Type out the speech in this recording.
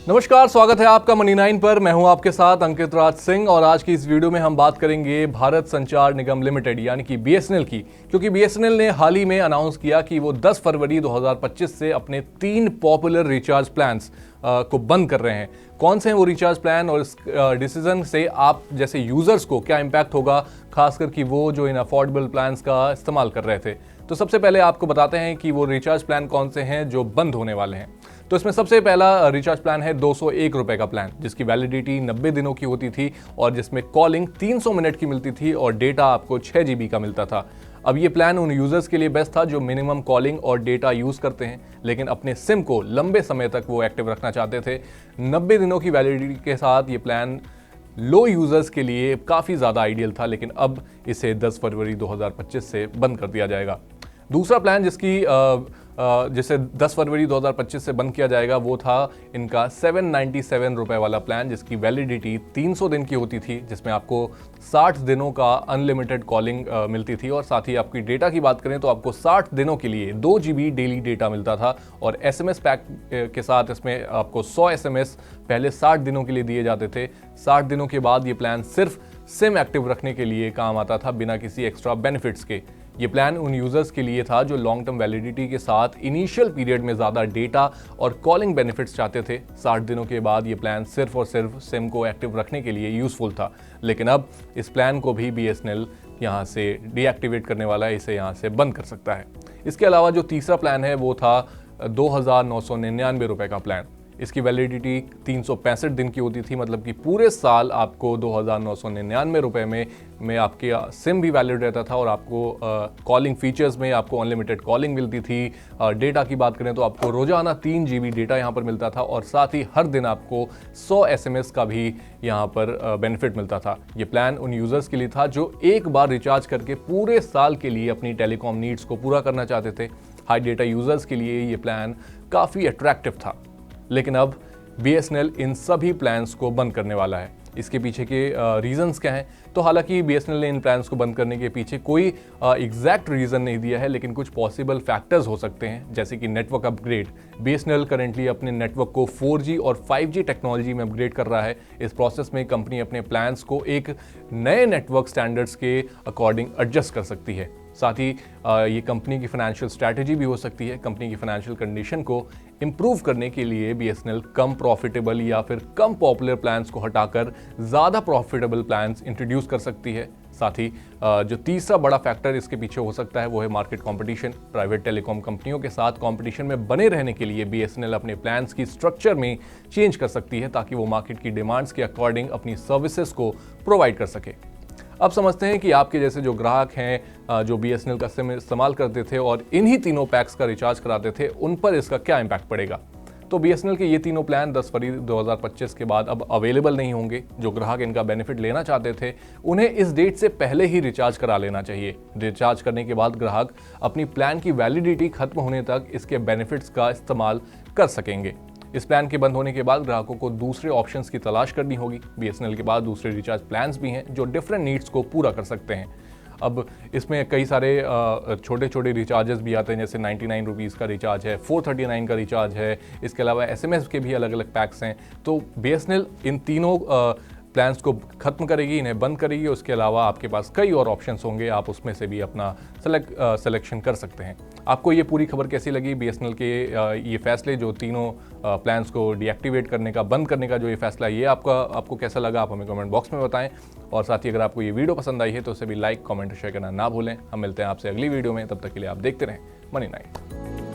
नमस्कार, स्वागत है आपका मनी 9 पर। मैं हूं आपके साथ अंकित राज सिंह और आज की इस वीडियो में हम बात करेंगे भारत संचार निगम लिमिटेड यानी कि बीएसएनएल की, क्योंकि बीएसएनएल ने हाल ही में अनाउंस किया कि वो 10 फरवरी 2025 से अपने 3 पॉपुलर रिचार्ज प्लान्स को बंद कर रहे हैं। कौन से हैं वो रिचार्ज प्लान और इस डिसीजन से आप जैसे यूजर्स को क्या इम्पैक्ट होगा, खासकर कि वो जो इन अफोर्डेबल प्लान्स का इस्तेमाल कर रहे थे। तो सबसे पहले आपको बताते हैं कि वो रिचार्ज प्लान कौन से हैं जो बंद होने वाले हैं। तो इसमें सबसे पहला रिचार्ज प्लान है 201 रुपए का प्लान, जिसकी वैलिडिटी 90 दिनों की होती थी और जिसमें कॉलिंग 300 मिनट की मिलती थी और डेटा आपको 6 GB का मिलता था। अब ये प्लान उन यूजर्स के लिए बेस्ट था जो मिनिमम कॉलिंग और डेटा यूज करते हैं लेकिन अपने सिम को लंबे समय तक वो एक्टिव रखना चाहते थे। 90 दिनों की वैलिडिटी के साथ ये प्लान लो यूजर्स के लिए काफ़ी ज़्यादा आइडियल था, लेकिन अब इसे 10 फरवरी 2025 से बंद कर दिया जाएगा। दूसरा प्लान जिसे 10 फरवरी 2025 से बंद किया जाएगा वो था इनका 797 रुपए वाला प्लान, जिसकी वैलिडिटी 300 दिन की होती थी, जिसमें आपको 60 दिनों का अनलिमिटेड कॉलिंग मिलती थी और साथ ही आपकी डेटा की बात करें तो आपको 60 दिनों के लिए 2 GB डेली डेटा मिलता था और SMS पैक के साथ इसमें आपको 100 SMS पहले 60 दिनों के लिए दिए जाते थे। 60 दिनों के बाद ये प्लान सिर्फ सिम एक्टिव रखने के लिए काम आता था बिना किसी एक्स्ट्रा बेनिफिट्स के। ये प्लान उन यूजर्स के लिए था जो लॉन्ग टर्म वैलिडिटी के साथ इनिशियल पीरियड में ज़्यादा डेटा और कॉलिंग बेनिफिट्स चाहते थे। 60 दिनों के बाद ये प्लान सिर्फ और सिर्फ सिम को एक्टिव रखने के लिए यूज़फुल था, लेकिन अब इस प्लान को भी बीएसएनएल यहाँ से डीएक्टिवेट करने वाला है, इसे यहाँ से बंद कर सकता है। इसके अलावा जो तीसरा प्लान है वो था 2,999 रुपये का प्लान। इसकी वैलिडिटी 365 दिन की होती थी, मतलब कि पूरे साल आपको 2,999 रुपये में आपके सिम भी वैलिड रहता था और आपको कॉलिंग फीचर्स में आपको अनलिमिटेड कॉलिंग मिलती थी। डेटा की बात करें तो आपको रोजाना 3 GB डेटा यहाँ पर मिलता था और साथ ही हर दिन आपको 100 SMS का भी यहाँ पर बेनिफिट मिलता था। ये प्लान उन यूज़र्स के लिए था जो एक बार रिचार्ज करके पूरे साल के लिए अपनी टेलीकॉम नीड्स को पूरा करना चाहते थे। हाई डेटा यूज़र्स के लिए ये प्लान काफ़ी अट्रैक्टिव था, लेकिन अब बीएसएनएल इन सभी प्लान्स को बंद करने वाला है। इसके पीछे के रीजंस क्या हैं? तो हालांकि बीएसएनएल ने इन प्लान्स को बंद करने के पीछे कोई एग्जैक्ट रीज़न नहीं दिया है, लेकिन कुछ पॉसिबल फैक्टर्स हो सकते हैं, जैसे कि नेटवर्क अपग्रेड। बीएसएनएल करेंटली अपने नेटवर्क को 4G और 5G टेक्नोलॉजी में अपग्रेड कर रहा है। इस प्रोसेस में कंपनी अपने प्लान्स को एक नए नेटवर्क स्टैंडर्ड्स के अकॉर्डिंग एडजस्ट कर सकती है। साथ ही ये कंपनी की फाइनेंशियल स्ट्रैटेजी भी हो सकती है। कंपनी की फाइनेंशियल कंडीशन को इम्प्रूव करने के लिए बीएसएनएल कम प्रॉफिटेबल या फिर कम पॉपुलर प्लान्स को हटाकर ज़्यादा प्रॉफिटेबल प्लान्स इंट्रोड्यूस कर सकती है। साथ ही जो तीसरा बड़ा फैक्टर इसके पीछे हो सकता है वो है मार्केट कंपटीशन। प्राइवेट टेलीकॉम कंपनियों के साथ कंपटीशन में बने रहने के लिए बीएसएनएल अपने प्लान्स की स्ट्रक्चर में चेंज कर सकती है ताकि वो मार्केट की डिमांड्स के अकॉर्डिंग अपनी सर्विसेज को प्रोवाइड कर सके। अब समझते हैं कि आपके जैसे जो ग्राहक हैं जो बीएसएनएल का सिम इस्तेमाल करते थे और इन्हीं तीनों पैक्स का रिचार्ज कराते थे, उन पर इसका क्या इम्पैक्ट पड़ेगा। तो बीएसएनएल के ये तीनों प्लान 10 फरवरी 2025 के बाद अब अवेलेबल नहीं होंगे। जो ग्राहक इनका बेनिफिट लेना चाहते थे उन्हें इस डेट से पहले ही रिचार्ज करा लेना चाहिए। रिचार्ज करने के बाद ग्राहक अपनी प्लान की वैलिडिटी खत्म होने तक इसके बेनिफिट्स का इस्तेमाल कर सकेंगे। इस प्लान के बंद होने के बाद ग्राहकों को दूसरे ऑप्शंस की तलाश करनी होगी। बीएसएनएल के बाद दूसरे रिचार्ज प्लान्स भी हैं जो डिफरेंट नीड्स को पूरा कर सकते हैं। अब इसमें कई सारे छोटे छोटे रिचार्जेस भी आते हैं, जैसे 99 रुपीज़ का रिचार्ज है, 439 का रिचार्ज है। इसके अलावा SMS के भी अलग अलग पैक्स हैं। तो बीएसएनएल इन तीनों प्लान्स को खत्म करेगी, इन्हें बंद करेगी। उसके अलावा आपके पास कई और ऑप्शंस होंगे, आप उसमें से भी अपना सिलेक्शन कर सकते हैं। आपको ये पूरी खबर कैसी लगी? बीएसएनएल के ये फैसले जो तीनों प्लान्स को डीएक्टिवेट करने का, बंद करने का जो ये फैसला है, ये आपको कैसा लगा? आप हमें कमेंट बॉक्स में बताएं। और साथ ही अगर आपको ये वीडियो पसंद आई है तो उसे भी लाइक, कमेंट और शेयर करना ना भूलें। हम मिलते हैं आपसे अगली वीडियो में, तब तक के लिए आप देखते रहें मनी 9।